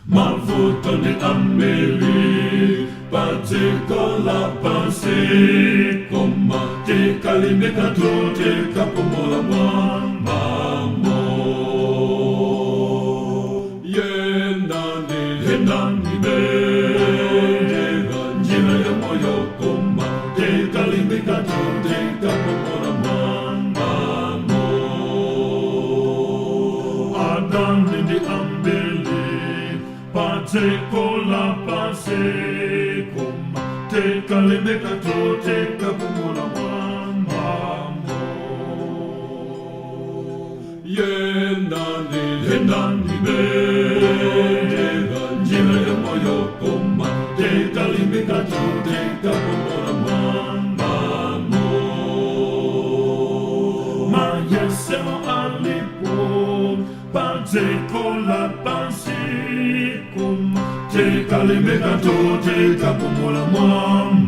Mavuto ni ameli, pate kola panse, koma te kalimeka to te kapomola mamo. Yenani be, njina ya moyo koma te kalimeka to te kapomola mamo. Adani ni ambeli, pate kola panse, koma te kalimeka to te kapomola mamo. Yenani be, njina ya moyo koma te kalimeka to te kapomola mamo. Mayesemo alipo, pate kola panse, koma te kalimeka to te kapomola mamo.